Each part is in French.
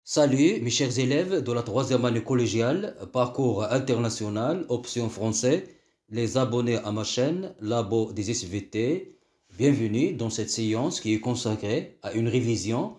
Salut mes chers élèves de la troisième année collégiale, parcours international, option français, les abonnés à ma chaîne Labo des SVT. Bienvenue dans cette séance qui est consacrée à une révision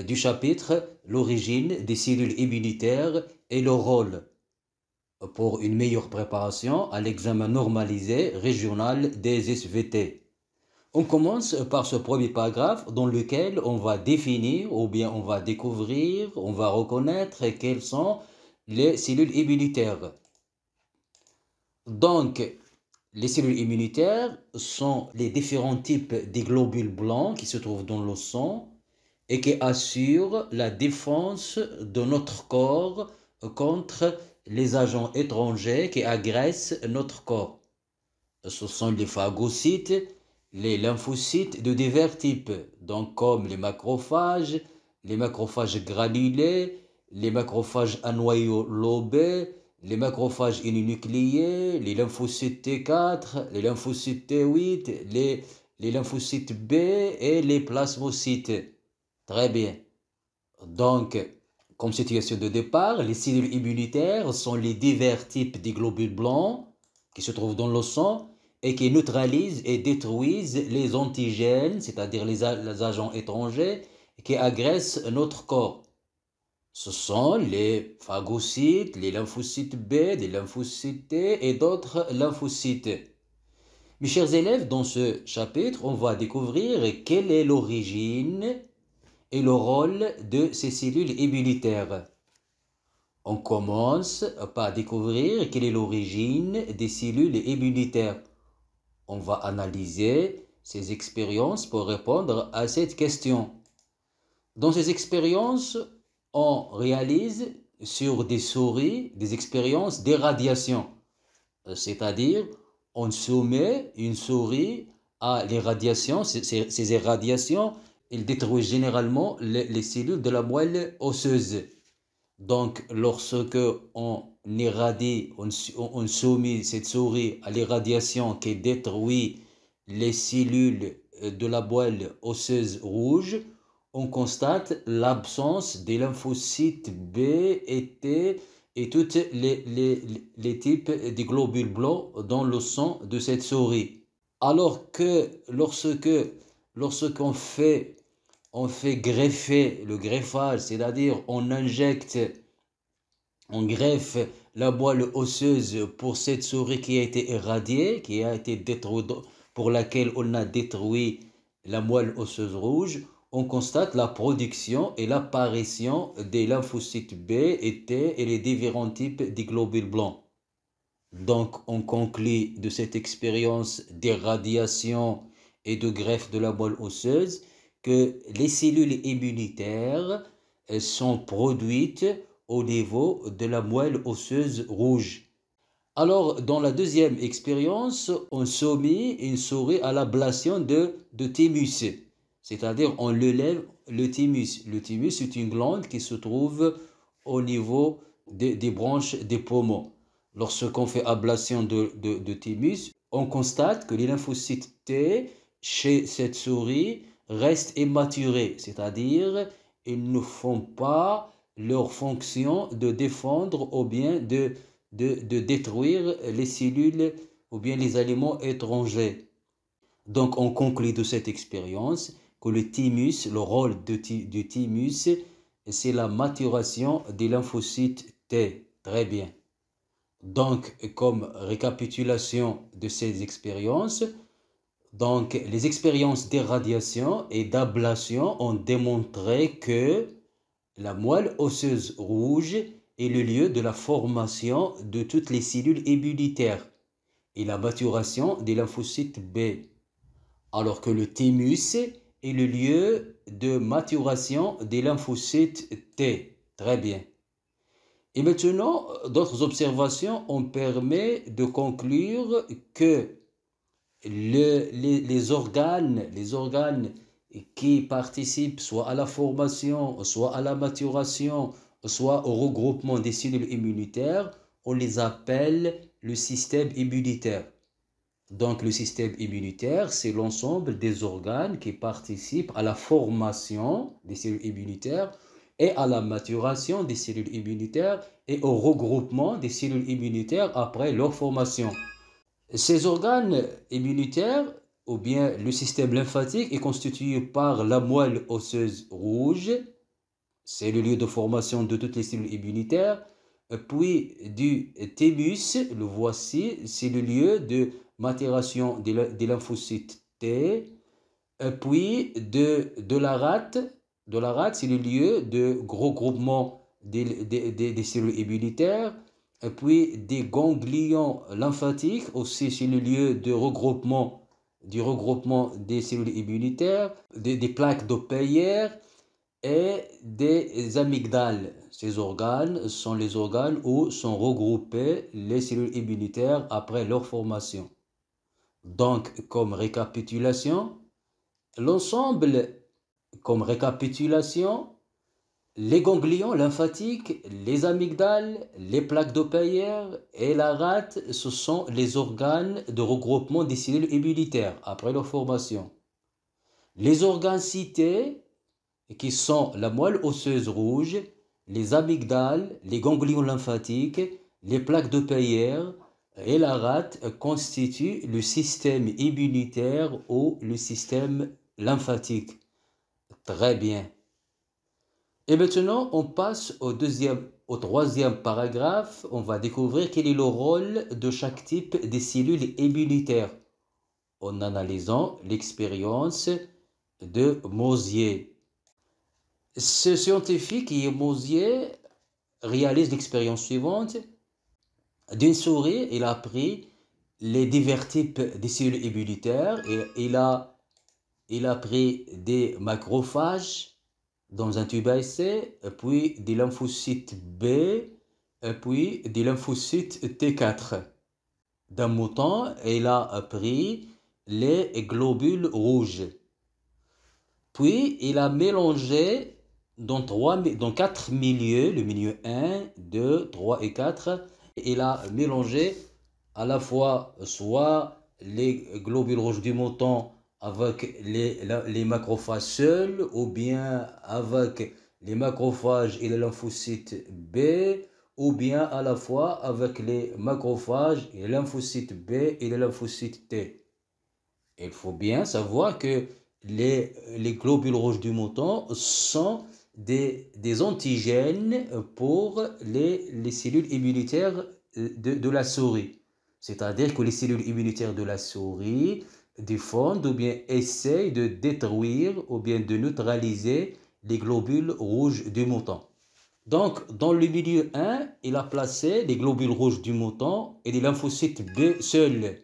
du chapitre L'origine des cellules immunitaires et leur rôle pour une meilleure préparation à l'examen normalisé régional des SVT. On commence par ce premier paragraphe dans lequel on va définir ou bien on va découvrir, on va reconnaître quelles sont les cellules immunitaires. Donc, les cellules immunitaires sont les différents types de globules blancs qui se trouvent dans le sang et qui assurent la défense de notre corps contre les agents étrangers qui agressent notre corps. Ce sont les phagocytes, les lymphocytes de divers types, donc comme les macrophages granulés, les macrophages à noyau lobé, les macrophages uninucléés, les lymphocytes T4, les lymphocytes T8, les lymphocytes B et les plasmocytes. Très bien. Donc, comme situation de départ, les cellules immunitaires sont les divers types de globules blancs qui se trouvent dans le sang et qui neutralisent et détruisent les antigènes, c'est-à-dire les agents étrangers, qui agressent notre corps. Ce sont les phagocytes, les lymphocytes B, les lymphocytes T et d'autres lymphocytes. Mes chers élèves, dans ce chapitre, on va découvrir quelle est l'origine et le rôle de ces cellules immunitaires. On commence par découvrir quelle est l'origine des cellules immunitaires. On va analyser ces expériences pour répondre à cette question. Dans ces expériences, on réalise sur des souris des expériences d'irradiation, c'est-à-dire on soumet une souris à l'irradiation. Ces irradiations, elles détruisent généralement les cellules de la moelle osseuse. Donc, lorsque on irradie, on soumet cette souris à l'irradiation qui détruit les cellules de la moelle osseuse rouge, on constate l'absence des lymphocytes B et T et tous les types de globules blancs dans le sang de cette souris. Alors que lorsqu'on fait on fait greffer le greffage, c'est-à-dire on greffe la moelle osseuse pour cette souris qui a été irradiée, qui a été détruite, pour laquelle on a détruit la moelle osseuse rouge, on constate la production et l'apparition des lymphocytes B et T et les différents types de globules blancs. Donc, on conclut de cette expérience d'irradiation et de greffe de la moelle osseuse que les cellules immunitaires sont produites au niveau de la moelle osseuse rouge. Alors, dans la deuxième expérience, on soumet une souris à l'ablation de thymus, c'est-à-dire on lève le thymus. Le thymus est une glande qui se trouve au niveau des branches des poumons. Lorsqu'on fait ablation de thymus, on constate que les lymphocytes T chez cette souris restent immaturés, c'est-à-dire ils ne font pas leur fonction de défendre ou bien de détruire les cellules ou bien les aliments étrangers. Donc on conclut de cette expérience que le thymus, le rôle du thymus, c'est la maturation des lymphocytes T. Très bien. Donc, comme récapitulation de ces expériences, donc les expériences d'irradiation et d'ablation ont démontré que la moelle osseuse rouge est le lieu de la formation de toutes les cellules immunitaires et la maturation des lymphocytes B, alors que le thymus est le lieu de maturation des lymphocytes T. Très bien. Et maintenant, d'autres observations ont permis de conclure que les organes qui participent soit à la formation, soit à la maturation, soit au regroupement des cellules immunitaires, on les appelle le système immunitaire. Donc le système immunitaire, c'est l'ensemble des organes qui participent à la formation des cellules immunitaires et à la maturation des cellules immunitaires et au regroupement des cellules immunitaires après leur formation. Ces organes immunitaires, ou bien le système lymphatique, est constitué par la moelle osseuse rouge, c'est le lieu de formation de toutes les cellules immunitaires, puis du thymus, le voici, c'est le lieu de maturation des lymphocytes T, puis de la rate, c'est le lieu de regroupement des cellules immunitaires, puis des ganglions lymphatiques, aussi c'est le lieu de regroupement des cellules immunitaires, des plaques de Peyer et des amygdales. Ces organes sont les organes où sont regroupées les cellules immunitaires après leur formation. Donc, l'ensemble, comme récapitulation, les ganglions lymphatiques, les amygdales, les plaques de Peyer et la rate, ce sont les organes de regroupement des cellules immunitaires après leur formation. Les organes cités, qui sont la moelle osseuse rouge, les amygdales, les ganglions lymphatiques, les plaques de Peyer et la rate, constituent le système immunitaire ou le système lymphatique. Très bien. Et maintenant, on passe au troisième paragraphe. On va découvrir quel est le rôle de chaque type de cellules immunitaires en analysant l'expérience de Mosier. Ce scientifique qui est Mosier réalise l'expérience suivante. D'une souris, il a pris les divers types de cellules immunitaires et il a pris des macrophages dans un tube à essai, puis des lymphocytes B, puis des lymphocytes T4. D'un mouton, il a pris les globules rouges. Puis il a mélangé dans 4 milieux, le milieu 1, 2, 3 et 4, il a mélangé à la fois soit les globules rouges du mouton avec les macrophages seuls, ou bien avec les macrophages et les lymphocytes B, ou bien à la fois avec les macrophages et les lymphocytes B et les lymphocytes T. Il faut bien savoir que les globules rouges du mouton sont des antigènes pour les cellules immunitaires de la souris. C'est-à-dire que les cellules immunitaires de la souris défendent ou bien essayent de détruire ou bien de neutraliser les globules rouges du mouton. Donc, dans le milieu 1, il a placé les globules rouges du mouton et les lymphocytes B seuls.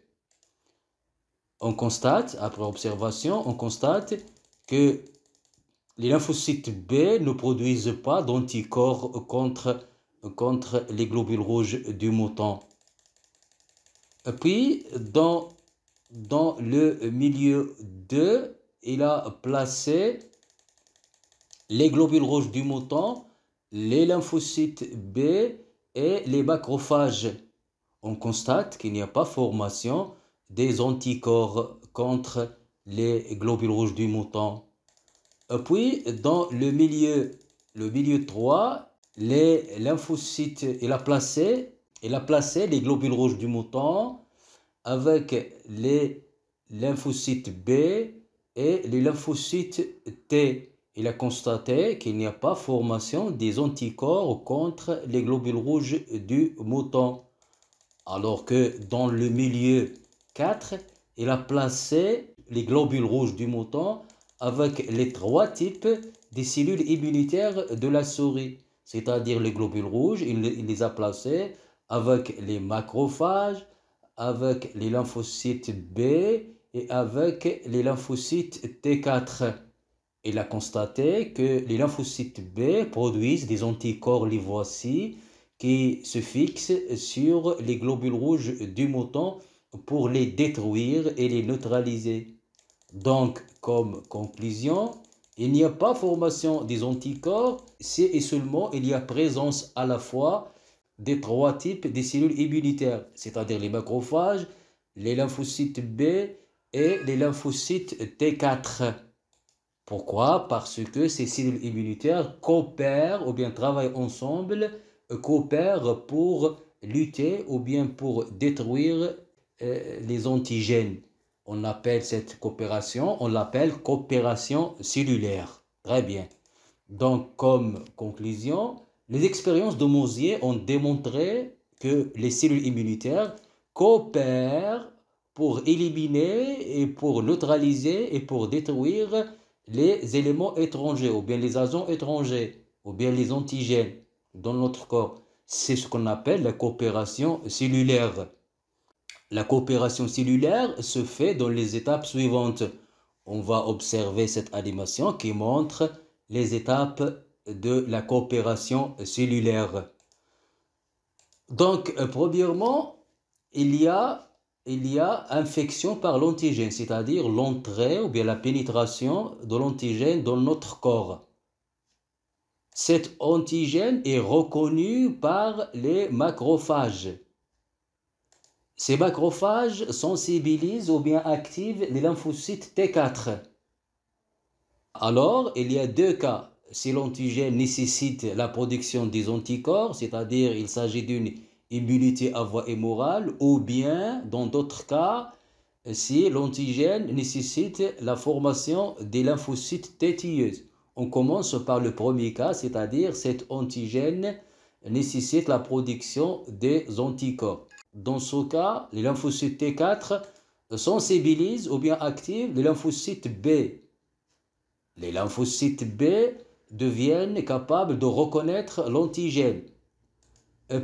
On constate, après observation, on constate que les lymphocytes B ne produisent pas d'anticorps contre les globules rouges du mouton. Et puis, dans le milieu 2, il a placé les globules rouges du mouton, les lymphocytes B et les macrophages. On constate qu'il n'y a pas formation des anticorps contre les globules rouges du mouton. Et puis, dans le milieu 3, les lymphocytes, il a placé les globules rouges du mouton avec les lymphocytes B et les lymphocytes T. Il a constaté qu'il n'y a pas formation des anticorps contre les globules rouges du mouton. Alors que dans le milieu 4, il a placé les globules rouges du mouton avec les 3 types de cellules immunitaires de la souris. C'est-à-dire les globules rouges, il les a placés avec les macrophages, avec les lymphocytes B et avec les lymphocytes T4. Il a constaté que les lymphocytes B produisent des anticorps, les voici, qui se fixent sur les globules rouges du mouton pour les détruire et les neutraliser. Donc, comme conclusion, il n'y a pas formation des anticorps, c'est et seulement il y a présence à la fois des 3 types de cellules immunitaires, c'est-à-dire les macrophages, les lymphocytes B et les lymphocytes T4. Pourquoi? Parce que ces cellules immunitaires coopèrent ou bien travaillent ensemble, coopèrent pour lutter ou bien pour détruire les antigènes. On appelle cette coopération, on l'appelle coopération cellulaire. Très bien. Donc, comme conclusion, les expériences de Mosier ont démontré que les cellules immunitaires coopèrent pour éliminer et pour neutraliser et pour détruire les éléments étrangers ou bien les agents étrangers ou bien les antigènes dans notre corps. C'est ce qu'on appelle la coopération cellulaire. La coopération cellulaire se fait dans les étapes suivantes. On va observer cette animation qui montre les étapes de la coopération cellulaire. Donc, premièrement, il y a infection par l'antigène, c'est-à-dire l'entrée ou bien la pénétration de l'antigène dans notre corps. Cet antigène est reconnu par les macrophages. Ces macrophages sensibilisent ou bien activent les lymphocytes T4. Alors, il y a deux cas. Si l'antigène nécessite la production des anticorps, c'est-à-dire il s'agit d'une immunité à voie hémorale, ou bien, dans d'autres cas, si l'antigène nécessite la formation des lymphocytes T tueuses. On commence par le premier cas, c'est-à-dire cet antigène nécessite la production des anticorps. Dans ce cas, les lymphocytes T4 sensibilisent ou bien activent les lymphocytes B. Les lymphocytes B deviennent capables de reconnaître l'antigène.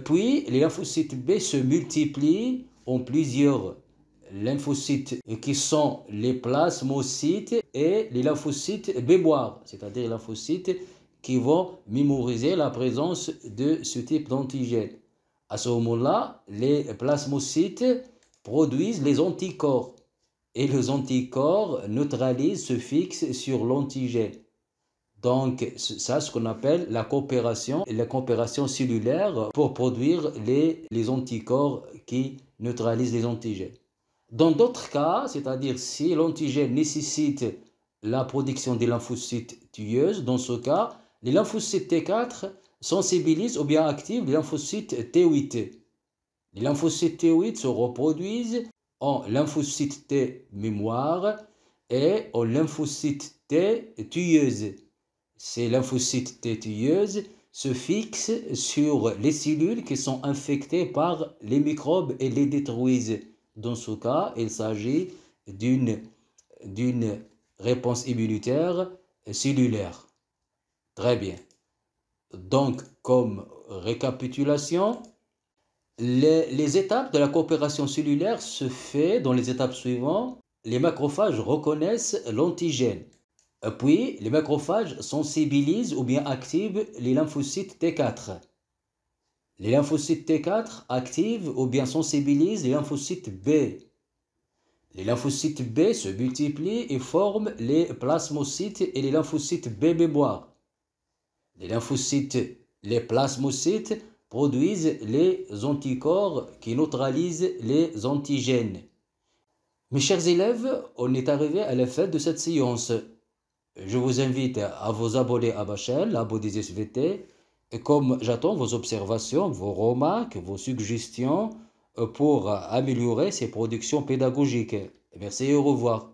Puis, les lymphocytes B se multiplient en plusieurs lymphocytes qui sont les plasmocytes et les lymphocytes mémoire, c'est-à-dire les lymphocytes qui vont mémoriser la présence de ce type d'antigène. À ce moment-là, les plasmocytes produisent les anticorps et les anticorps neutralisent, se fixent sur l'antigène. Donc, ça, ce qu'on appelle la coopération cellulaire pour produire les anticorps qui neutralisent les antigènes. Dans d'autres cas, c'est-à-dire si l'antigène nécessite la production des lymphocytes tueuses, dans ce cas, les lymphocytes T4 sensibilisent ou bien activent les lymphocytes T8. Les lymphocytes T8 se reproduisent en lymphocytes T mémoire et en lymphocytes T tueuses. Ces lymphocytes T tueuses se fixent sur les cellules qui sont infectées par les microbes et les détruisent. Dans ce cas, il s'agit d'une réponse immunitaire cellulaire. Très bien. Donc, comme récapitulation, les étapes de la coopération cellulaire se font dans les étapes suivantes. Les macrophages reconnaissent l'antigène. Puis, les macrophages sensibilisent ou bien activent les lymphocytes T4. Les lymphocytes T4 activent ou bien sensibilisent les lymphocytes B. Les lymphocytes B se multiplient et forment les plasmocytes et les lymphocytes B mémoire. Les plasmocytes produisent les anticorps qui neutralisent les antigènes. Mes chers élèves, on est arrivé à la fin de cette séance. Je vous invite à vous abonner à ma chaîne, Labo des SVT, et comme j'attends vos observations, vos remarques, vos suggestions pour améliorer ces productions pédagogiques. Merci et au revoir.